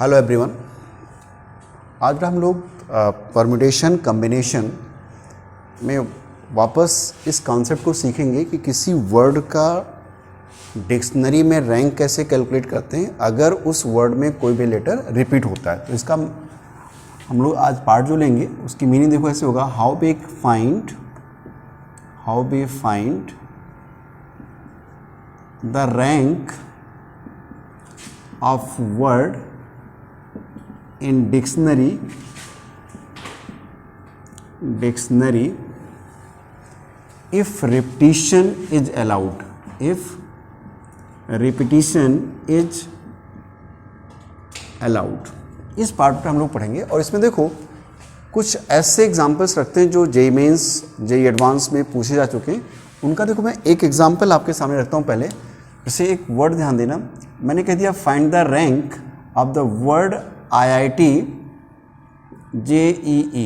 Hello everyone. आज हम लोग परम्यूटेशन कॉम्बिनेशन में वापस इस कॉन्सेप्ट को सीखेंगे कि किसी वर्ड का डिक्शनरी में रैंक कैसे कैलकुलेट करते हैं अगर उस वर्ड में कोई भी लेटर रिपीट होता है। तो इसका हम लोग आज पार्ट जो लेंगे उसकी मीनिंग देखो ऐसे होगा, how we find the rank of word in dictionary if repetition is allowed इस पार्ट पे हम लोग पढ़ेंगे। और इसमें देखो कुछ ऐसे एग्जांपल्स रखते हैं जो जेईई मेंस जेईई एडवांस में पूछे जा चुके हैं। उनका देखो मैं एक एग्जांपल आपके सामने रखता हूँ। पहले जैसे एक वर्ड ध्यान देना, मैंने कह दिया find the rank of the word IIT JEE।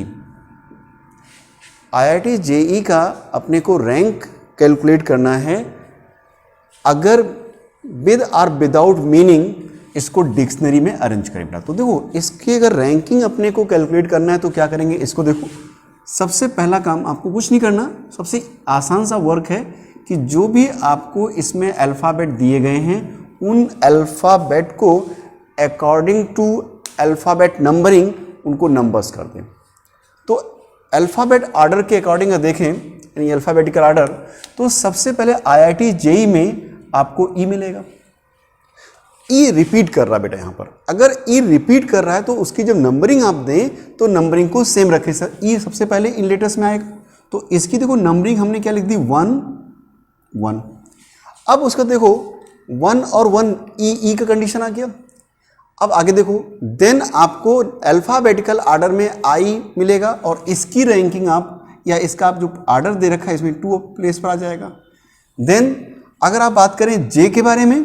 IIT JEE का अपने को रैंक कैलकुलेट करना है अगर विद और विदाउट मीनिंग इसको डिक्शनरी में अरेंज करें। तो देखो इसकी अगर रैंकिंग अपने को कैलकुलेट करना है तो क्या करेंगे, इसको देखो सबसे पहला काम आपको कुछ नहीं करना, सबसे आसान सा वर्क है कि जो भी आपको इसमें अल्फ़ाबेट दिए गए हैं उन अल्फ़ाबेट को अकॉर्डिंग टू अल्फ़ाबेट नंबरिंग उनको नंबर्स कर दें। तो अल्फ़ाबेट ऑर्डर के अकॉर्डिंग देखें यानी अल्फ़ाबेटिकल ऑर्डर, तो सबसे पहले IIT JEE में आपको ई मिलेगा। ई रिपीट कर रहा है बेटा, यहाँ पर अगर ई रिपीट कर रहा है तो उसकी जब नंबरिंग आप दें तो नंबरिंग को सेम रखें। सर ई सबसे पहले इन लेटर्स में आएगा, तो इसकी देखो नंबरिंग हमने क्या लिख दी 1 1। अब उसका देखो 1 और 1 ई का कंडीशन आ गया। अब आगे देखो देन आपको अल्फ़ाबेटिकल ऑर्डर में आई मिलेगा और इसकी रैंकिंग आप या इसका आप जो ऑर्डर दे रखा है इसमें 2 प्लेस पर आ जाएगा। देन अगर आप बात करें जे के बारे में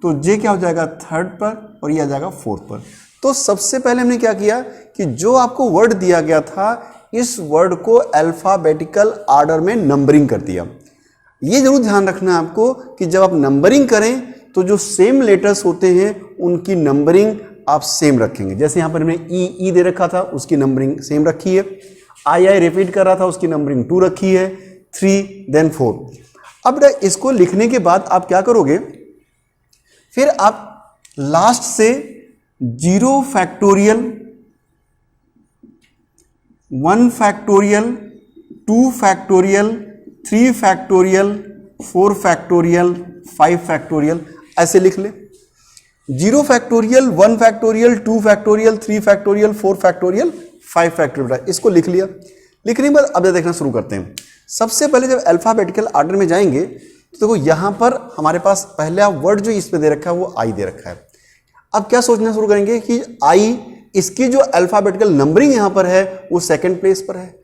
तो जे क्या हो जाएगा 3rd पर और ये आ जाएगा 4th पर। तो सबसे पहले हमने क्या किया कि जो आपको वर्ड दिया गया था इस वर्ड को अल्फ़ाबेटिकल ऑर्डर में नंबरिंग कर दिया। ये जरूर ध्यान रखना है आपको कि जब आप नंबरिंग करें तो जो सेम लेटर्स होते हैं उनकी नंबरिंग आप सेम रखेंगे। जैसे यहाँ पर हमने ई दे रखा था उसकी नंबरिंग सेम रखी है, आई रिपीट कर रहा था उसकी नंबरिंग 2 रखी है, 3 देन 4। अब इसको लिखने के बाद आप क्या करोगे, फिर आप लास्ट से 0 factorial 1 factorial 2 factorial 3 factorial 4 factorial 5 factorial ऐसे लिख ले। 0 factorial 1 factorial 2 factorial 3 factorial 4 factorial 5 factorial इसको लिख लिया। लिखने के बाद अब देखना शुरू करते हैं। सबसे पहले जब अल्फ़ाबेटिकल ऑर्डर में जाएंगे तो देखो यहाँ पर हमारे पास पहला वर्ड जो इस पे दे रखा है वो आई दे रखा है। अब क्या सोचना शुरू करेंगे कि आई इसकी जो अल्फ़ाबेटिकल नंबरिंग यहाँ पर है वो 2nd प्लेस पर है।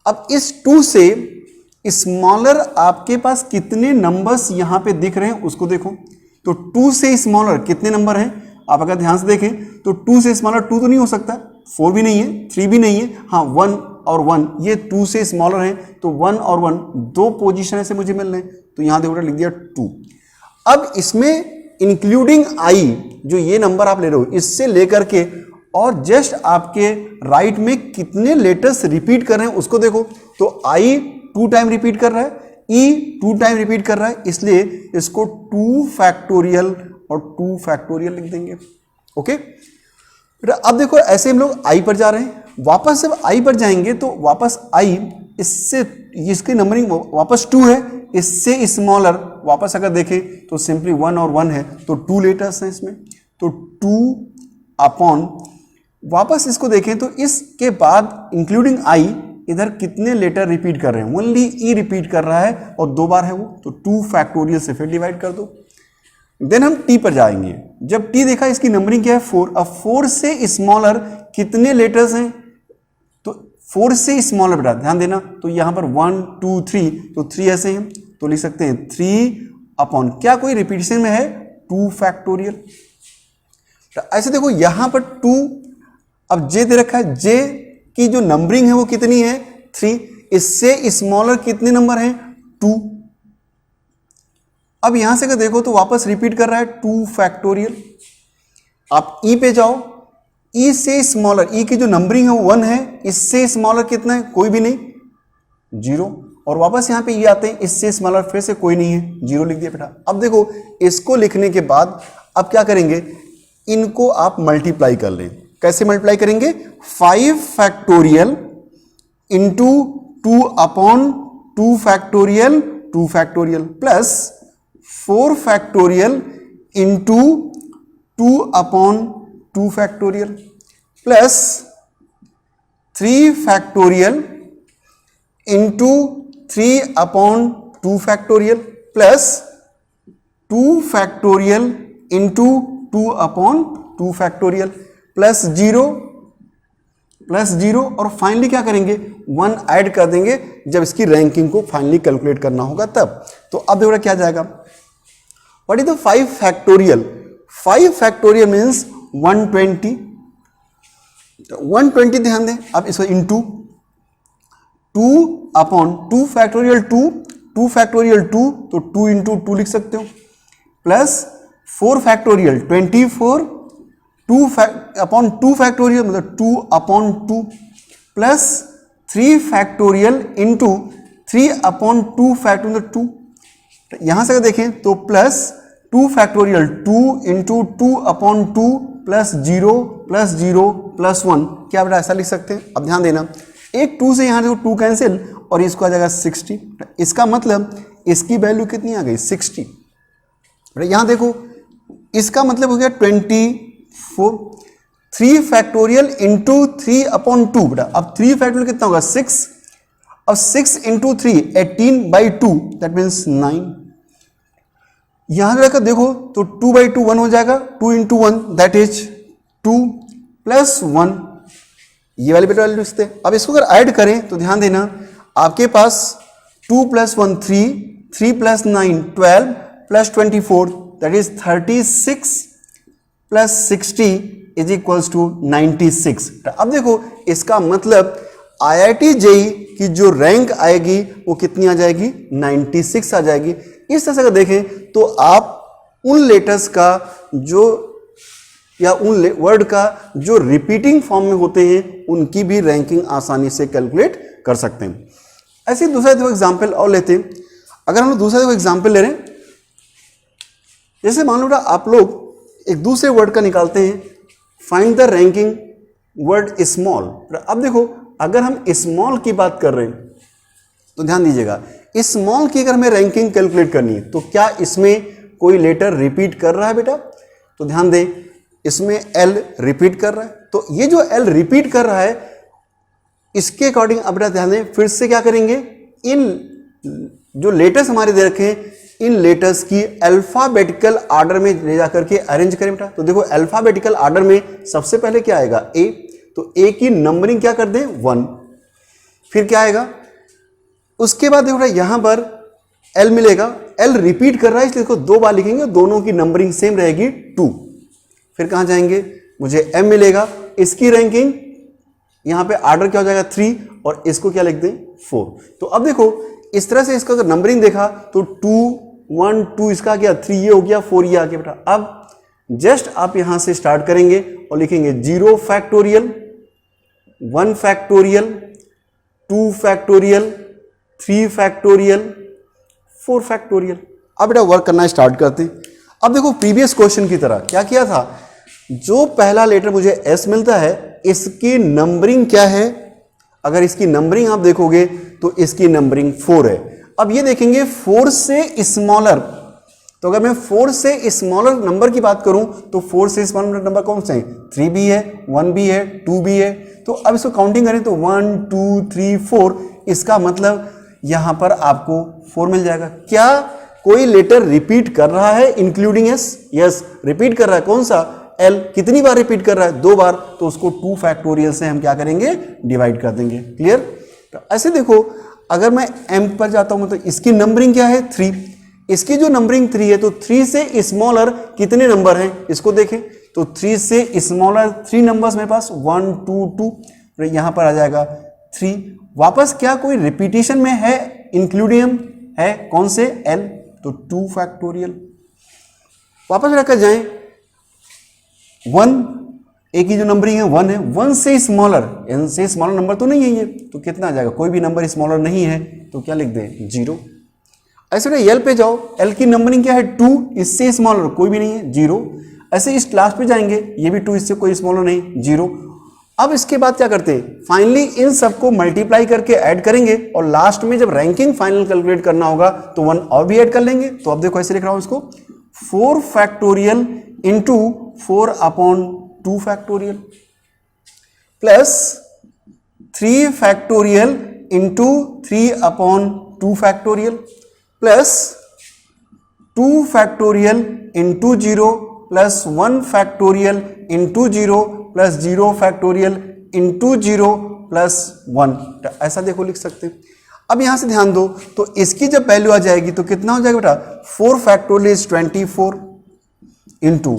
अब इस 2 से स्मॉलर आपके पास कितने नंबर्स यहां पे दिख रहे हैं उसको देखो। तो 2 से स्मॉलर कितने नंबर हैं, आप अगर ध्यान से देखें तो 2 से स्मॉलर 2 तो नहीं हो सकता, 4 भी नहीं है, 3 भी नहीं है, हाँ 1 और 1 ये 2 से स्मॉलर हैं। तो 1 और 1 2 पोजीशन ऐसे मुझे मिल रहे हैं, तो यहां देखो लिख दिया 2। अब इसमें इंक्लूडिंग आई जो ये नंबर आप ले रहे हो इससे लेकर के और जस्ट आपके राइट में कितने लेटर्स रिपीट कर रहे हैं उसको देखो। तो आई 2 टाइम रिपीट कर रहा है, ई 2 टाइम रिपीट कर रहा है, इसलिए इसको 2 फैक्टोरियल और 2 फैक्टोरियल लिख देंगे। ओके, अब देखो ऐसे हम लोग आई पर जा रहे हैं। वापस जब आई पर जाएंगे तो वापस आई इससे इसकी नंबरिंग वापस 2 है, इससे स्मॉलर वापस अगर देखें तो सिंपली 1 और 1 है, तो 2 लेटर्स हैं इसमें, तो 2 अपॉन वापस इसको देखें तो इसके बाद इंक्लूडिंग आई इधर कितने लेटर रिपीट कर रहे हैं, ओनली ई रिपीट कर रहा है और 2 बार है वो, तो 2 फैक्टोरियल से फिर डिवाइड कर दो। देन हम टी पर जाएंगे। जब टी देखा इसकी नंबरिंग क्या है 4, अब 4 से स्मॉलर कितने लेटर्स हैं, तो 4 से स्मॉलर बेटा ध्यान देना, तो यहां पर 1 2 3 तो 3 ऐसे हैं, तो लिख सकते हैं 3 अपॉन क्या कोई रिपीटिशन में है 2 फैक्टोरियल। ऐसे देखो यहां पर 2, अब जे दे रखा है, जे की जो नंबरिंग है वो कितनी है 3, इससे स्मॉलर कितने नंबर हैं 2। अब यहां से अगर देखो तो वापस रिपीट कर रहा है 2 फैक्टोरियल। आप ई पे जाओ, ई से स्मॉलर, ई की जो नंबरिंग है वो 1 है, इससे स्मॉलर कितना है, कोई भी नहीं, 0, और वापस यहाँ पे ये आते हैं, इससे स्मॉलर फिर से कोई नहीं है, 0 लिख दिया बेटा। अब देखो इसको लिखने के बाद अब क्या करेंगे, इनको आप मल्टीप्लाई कर लें। कैसे मल्टीप्लाई करेंगे, 5 factorial into 2 upon 2 factorial 2 factorial plus 4 factorial into 2 upon 2 factorial plus 3 factorial into 3 upon 2 factorial plus 2 factorial into 2 upon 2 factorial plus 0 और फाइनली क्या करेंगे, 1 ऐड कर देंगे जब इसकी रैंकिंग को फाइनली कैलकुलेट करना होगा तब। तो अब देखो क्या जाएगा, what is the 5 factorial, 5 factorial means 120, 120 ध्यान दें। अब इसको इंटू 2 अपॉन 2 फैक्टोरियल 2 फैक्टोरियल 2, तो 2 इंटू 2 लिख सकते हो, प्लस 4 फैक्टोरियल 24, 2 अपॉन 2 फैक्टोरियल मतलब 2 upon 2 plus 3 factorial into 3 upon 2 factorial 2। यहां से अगर देखें तो plus 2 factorial 2 into 2 upon 2 plus 0 plus 1, क्या बेटा ऐसा लिख सकते हैं। अब ध्यान देना, एक 2 से यहां देखो 2 कैंसिल और इसको आ जाएगा 60, इसका मतलब इसकी वैल्यू कितनी आ गई 60। यहां देखो इसका मतलब हो गया 24, 3 फैक्टोरियल इंटू 3 अपॉन 2, बेटा अब 3 फैक्टोरियल कितना होगा 6, और 6 इंटू 3 18/2 दैट मीन्स 9। यहां रखकर देखो तो 2/2 1 हो जाएगा, 2 इंटू 1 दैट इज 2 प्लस 1, ये वाली बेटा वैल्यू लिखते हैं। अब इसको अगर ऐड करें तो ध्यान देना, आपके पास 2 plus 1 3, 3 plus 9 12 plus 24 that is 36 plus 60 is equals to 96। अब देखो इसका मतलब IIT JEE की जो रैंक आएगी वो कितनी आ जाएगी, 96 आ जाएगी। इस तरह से अगर देखें तो आप उन लेटर्स का जो या उन वर्ड का जो रिपीटिंग फॉर्म में होते हैं उनकी भी रैंकिंग आसानी से कैलकुलेट कर सकते हैं। ऐसे दूसरा देखो एग्जाम्पल और लेते हैं। अगर हम लोग दूसरा देखो एग्जाम्पल ले रहे हैं, जैसे मान लो आप लोग एक दूसरे वर्ड का निकालते हैं, find the ranking word small. अब देखो अगर हम स्मॉल की बात कर रहे हैं तो ध्यान दीजिएगा, स्मॉल की अगर हमें रैंकिंग कैलकुलेट करनी है तो क्या इसमें कोई लेटर रिपीट कर रहा है बेटा, तो ध्यान दें इसमें L रिपीट कर रहा है, तो ये जो L रिपीट कर रहा है इसके अकॉर्डिंग अब बेटा ध्यान दें, फिर से क्या करेंगे, इन जो लेटर्स हमारे दे रखे हैं इन लेटर्स की अल्फाबेटिकल आर्डर में ले जाकर के अरेंज करें बेटा। तो देखो अल्फाबेटिकल आर्डर में सबसे पहले क्या आएगा A, तो A की नंबरिंग क्या कर दें 1, फिर क्या आएगा, उसके बाद देखो यहां पर L मिलेगा, L रिपीट कर रहा है इसलिए इसको 2 बार लिखेंगे, दोनों की नंबरिंग सेम रहेगी 2। फिर कहां जाएंगे, मुझे M मिलेगा, इसकी रैंकिंग यहां पे आर्डर क्या हो जाएगा 3 और इसको क्या लिख दें 4। तो अब देखो इस तरह से इसका अगर नंबरिंग देखा तो 2 1 2 इसका क्या 3 ये हो गया, 4 ये आ गया बेटा। अब जस्ट आप यहां से स्टार्ट करेंगे और लिखेंगे 0 factorial 1 factorial 2 factorial 3 factorial 4 factorial. अब बेटा वर्क करना स्टार्ट करते हैं। अब देखो प्रीवियस क्वेश्चन की तरह क्या किया था, जो पहला लेटर मुझे S मिलता है इसकी नंबरिंग क्या है, अगर इसकी नंबरिंग आप देखोगे तो इसकी नंबरिंग 4 है। अब ये देखेंगे 4 से स्मॉलर, तो अगर मैं 4 से स्मॉलर नंबर की बात करूं तो 4 से स्मॉलर नंबर कौन से हैं, 3 भी है 1 भी है 2 भी है। तो अब इसको काउंटिंग करें तो 1 2 3 4, इसका मतलब यहां पर आपको 4 मिल जाएगा। क्या कोई लेटर रिपीट कर रहा है इंक्लूडिंग S? यस रिपीट कर रहा है, कौन सा L, कितनी बार रिपीट कर रहा है 2 बार, तो उसको 2 फैक्टोरियल से हम क्या करेंगे डिवाइड कर देंगे। क्लियर। तो ऐसे देखो अगर मैं M पर जाता हूं तो इसकी नंबरिंग क्या है 3, इसकी जो नंबरिंग 3 है तो 3 से स्मॉलर कितने नंबर हैं इसको देखें, तो 3 से स्मॉलर 3 नंबर्स मेरे पास 1 2 2, यहां पर आ जाएगा 3। वापस क्या कोई रिपीटिशन में है, इंक्लूडियम है, कौन से L, तो 2 फैक्टोरियल। वापस रखकर जाएं 1 ए की जो नंबरिंग है 1 है, 1 से स्मॉलर, एन से स्मॉलर नंबर तो नहीं है ये, तो कितना आ जाएगा, कोई भी नंबर स्मॉलर नहीं है तो क्या लिख दें 0। ऐसे बेटा एल पे जाओ, एल की नंबरिंग क्या है 2, इससे स्मॉलर कोई भी नहीं है 0। ऐसे इस लास्ट पे जाएंगे, ये भी 2, इससे कोई स्मॉलर नहीं 0। अब इसके बाद क्या करते हैं, फाइनली इन सबको मल्टीप्लाई करके ऐड करेंगे और लास्ट में जब रैंकिंग फाइनल कैलकुलेट करना होगा तो 1 और भी ऐड कर लेंगे। तो अब देखो ऐसे लिख रहा हूं इसको 4 factorial into 4/2 factorial plus 3 factorial into 3/2 factorial plus 2 factorial into 0 plus 1 factorial into 0 plus 0 factorial into 0 plus 1। ऐसा देखो लिख सकते हैं। अब यहां से ध्यान दो, तो इसकी जब वैल्यू आ जाएगी तो कितना हो जाएगा बेटा, 4 factorial is 24 into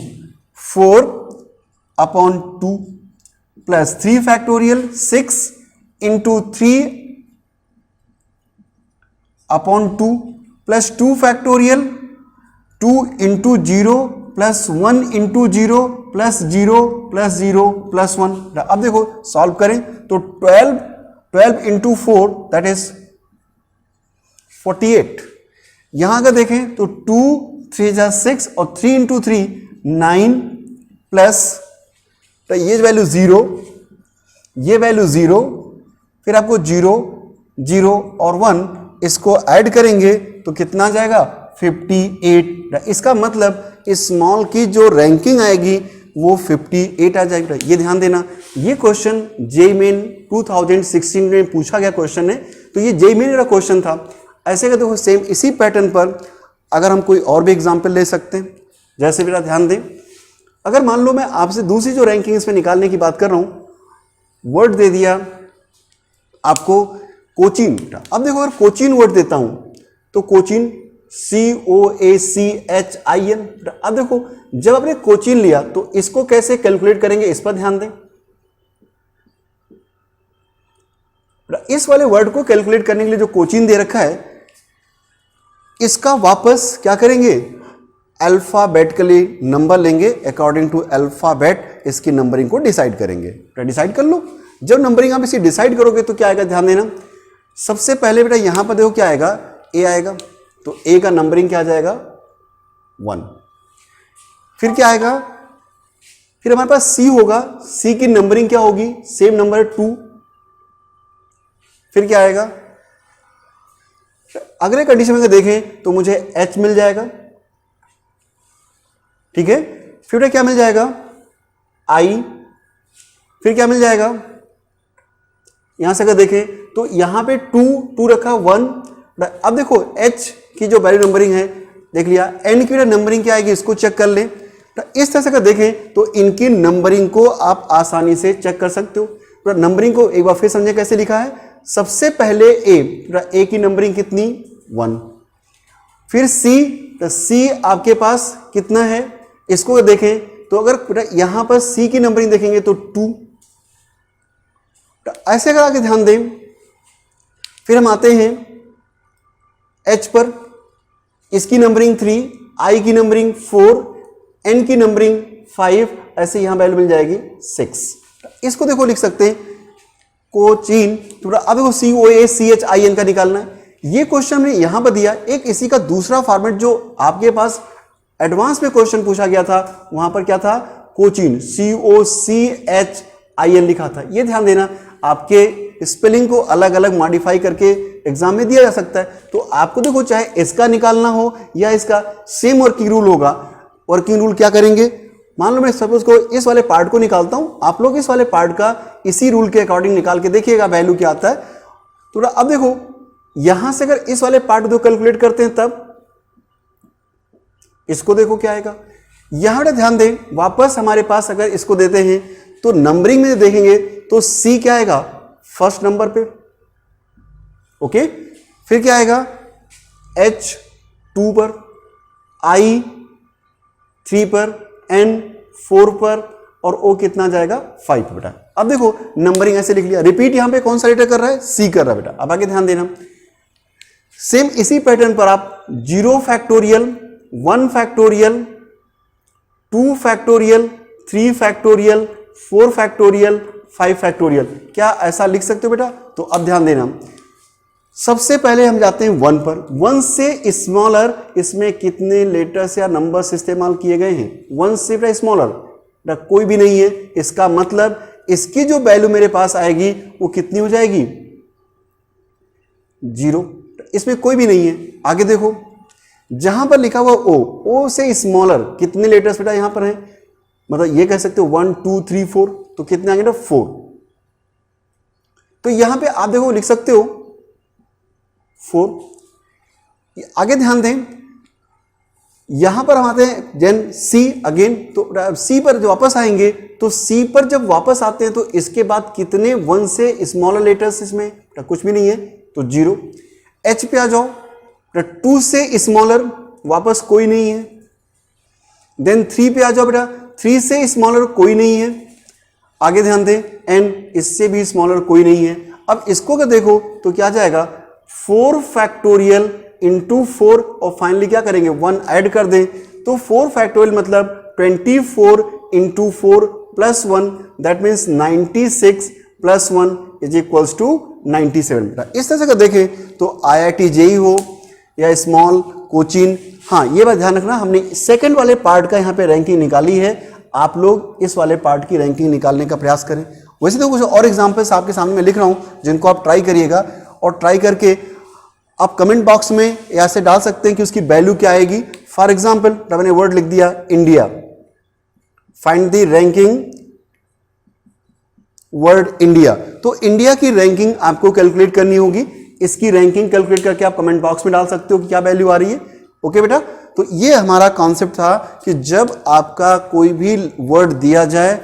4/2 plus 3 factorial 6 into 3/2 plus 2 factorial 2 into 0 plus 1 into 0 plus 0 plus 0 plus 1। अब देखो सॉल्व करें तो 12 इंटू 4 दैट इज 48। यहां अगर देखें तो 2 3 जा 6 और 3 इंटू 3 9 प्लस तो ये वैल्यू 0, ये वैल्यू 0, फिर आपको 0 0 और 1 इसको ऐड करेंगे तो कितना आ जाएगा 58। इसका मतलब स्मॉल की जो रैंकिंग आएगी वो 58 आ जाएगी। ये ध्यान देना, ये क्वेश्चन जेईई मेन 2016 में पूछा गया क्वेश्चन है, तो ये जेईई मेन का क्वेश्चन था। ऐसे का देखो सेम इसी पैटर्न पर अगर हम कोई और भी एग्जाम्पल ले सकते हैं। जैसे बेटा ध्यान दें, अगर मान लो मैं आपसे दूसरी जो रैंकिंग इसमें निकालने की बात कर रहा हूं, वर्ड दे दिया आपको कोचीन। अब देखो अगर कोचीन वर्ड देता हूं तो कोचीन COACHIN। अब देखो जब आपने कोचीन लिया तो इसको कैसे कैलकुलेट करेंगे इस पर ध्यान दें। इस वाले वर्ड को कैलकुलेट करने के लिए जो कोचीन दे रखा है इसका वापस क्या करेंगे, अल्फाबेटिकली नंबर लेंगे, अकॉर्डिंग टू अल्फाबेट इसकी नंबरिंग को डिसाइड करेंगे। डिसाइड कर लो, जब नंबरिंग आप इसे डिसाइड करोगे तो क्या आएगा, ध्यान देना। सबसे पहले बेटा यहां पर देखो क्या आएगा, ए आएगा, तो ए का नंबरिंग क्या आ जाएगा 1। फिर क्या आएगा, फिर हमारे पास सी होगा, सी की नंबरिंग क्या होगी, सेम नंबर 2। फिर क्या आएगा, अगले कंडीशन में देखें तो मुझे एच मिल जाएगा, ठीक है। फिर क्या मिल जाएगा, आई। फिर क्या मिल जाएगा, यहां से अगर देखें तो यहां पे 2 रखा 1। अब देखो एच की जो वैल्यू नंबरिंग है देख लिया, एन की नंबरिंग क्या आएगी इसको चेक कर ले। तो इस तरह से अगर देखें तो इनकी नंबरिंग को आप आसानी से चेक कर सकते हो। तो नंबरिंग को एक बार फिर समझे कैसे लिखा है, सबसे पहले ए की नंबरिंग कितनी 1, फिर सी, तो सी आपके पास कितना है इसको देखें तो अगर यहां पर सी की नंबरिंग देखेंगे तो 2। तो ऐसे अगर आगे ध्यान दें, फिर हम आते हैं एच पर, इसकी नंबरिंग 3, आई की नंबरिंग 4, एन की नंबरिंग 5, ऐसे यहां वैल्यू मिल जाएगी 6। इसको देखो लिख सकते हैं कोचीन। अब देखो COACHIN का निकालना है। ये क्वेश्चन हमने यहां पर दिया, एक इसी का दूसरा फॉर्मेट जो आपके पास एडवांस में क्वेश्चन पूछा गया था, वहां पर क्या था, कोचीन COCHIN लिखा था। ये ध्यान देना, आपके स्पेलिंग को अलग अलग मॉडिफाई करके एग्जाम में दिया जा सकता है। तो आपको देखो चाहे इसका निकालना हो या इसका, सेम वर्किंग रूल होगा। वर्किंग रूल क्या करेंगे, मान लो मैं सपोज को इस वाले पार्ट को निकालता हूं, आप लोग इस वाले पार्ट का इसी रूल के अकॉर्डिंग निकाल के देखिएगा वैल्यू क्या आता है। तो अब देखो यहां से अगर इस वाले पार्ट को कैलकुलेट करते हैं तब इसको देखो क्या आएगा। यहां ध्यान दें, वापस हमारे पास अगर इसको देते हैं तो नंबरिंग में देखेंगे तो सी क्या आएगा फर्स्ट नंबर पे, ओके। फिर क्या आएगा, एच 2 पर, आई 3 पर, एन 4 पर और ओ कितना जाएगा 5 बेटा। अब देखो नंबरिंग ऐसे लिख लिया, रिपीट यहां पे कौन सा लेटर कर रहा है, सी कर रहा है बेटा। अब आगे ध्यान देना, सेम इसी पैटर्न पर आप 0 factorial, 1 factorial, 2 factorial, 3 factorial, 4 factorial 5 factorial, क्या ऐसा लिख सकते हो बेटा? तो अब ध्यान देना, सबसे पहले हम जाते हैं 1 पर। 1 से स्मॉलर इसमें कितने लेटर्स या नंबर्स इस्तेमाल किए गए हैं? 1 से बेटा स्मॉलर बेटा कोई भी नहीं है, इसका मतलब इसकी जो वैल्यू मेरे पास आएगी वो कितनी हो जाएगी? 0। इसमें कोई भी नहीं है। आगे देखो, जहां पर लिखा हुआ ओ से स्मॉलर कितने लेटर्स बेटा यहां पर हैं? मतलब ये कह सकते हो 1 2 3 4, तो कितने आएंगे ना? 4। तो यहां पे आप देखो लिख सकते हो 4। आगे ध्यान दें, यहां पर हम आते हैं देन सी अगेन, तो सी पर जब वापस आएंगे तो सी पर जब वापस आते हैं तो इसके बाद कितने 1 से स्मॉलर लेटर्स इसमें? कुछ भी नहीं है, तो 0। एच पे आ जाओ, 2 से स्मॉलर वापस कोई नहीं है। देन 3 पे आ जाओ बेटा, 3 से स्मॉलर कोई नहीं है। आगे ध्यान दें, एन इससे भी स्मॉलर कोई नहीं है। अब इसको अगर देखो तो क्या जाएगा? 4 फैक्टोरियल इंटू 4 और फाइनली क्या करेंगे? 1 ऐड कर दें, तो 4 फैक्टोरियल मतलब 24 into 4 plus 1, that means 96 plus 1 is equals to 97। इस तरह से अगर देखें तो IIT JEE हो या स्मॉल कोचिंग, हाँ ये बात ध्यान रखना, हमने सेकंड वाले पार्ट का यहाँ पे रैंकिंग निकाली है, आप लोग इस वाले पार्ट की रैंकिंग निकालने का प्रयास करें। वैसे तो कुछ और एग्जांपल्स आपके सामने मैं लिख रहा हूँ जिनको आप ट्राई करिएगा, और ट्राई करके आप कमेंट बॉक्स में ऐसे डाल सकते हैं कि उसकी वैल्यू क्या आएगी। फॉर एग्जाम्पल मैंने वर्ड लिख दिया India, find the ranking word India, तो इंडिया की रैंकिंग आपको कैलकुलेट करनी होगी। इसकी रैंकिंग कैलकुलेट करके आप कमेंट बॉक्स में डाल सकते हो कि क्या वैल्यू आ रही है। ओके बेटा, तो ये हमारा कॉन्सेप्ट था कि जब आपका कोई भी वर्ड दिया जाए,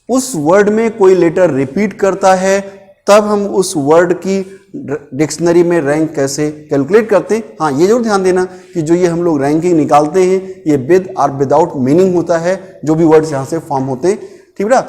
उस वर्ड में कोई लेटर रिपीट करता है, तब हम उस वर्ड की डिक्शनरी में रैंक कैसे कैलकुलेट करते हैं। हाँ ये जरूर ध्यान देना कि जो ये हम लोग रैंकिंग निकालते हैं ये विद और विदाउट मीनिंग होता है, जो भी वर्ड्स यहाँ से फॉर्म होते हैं। ठीक बेटा।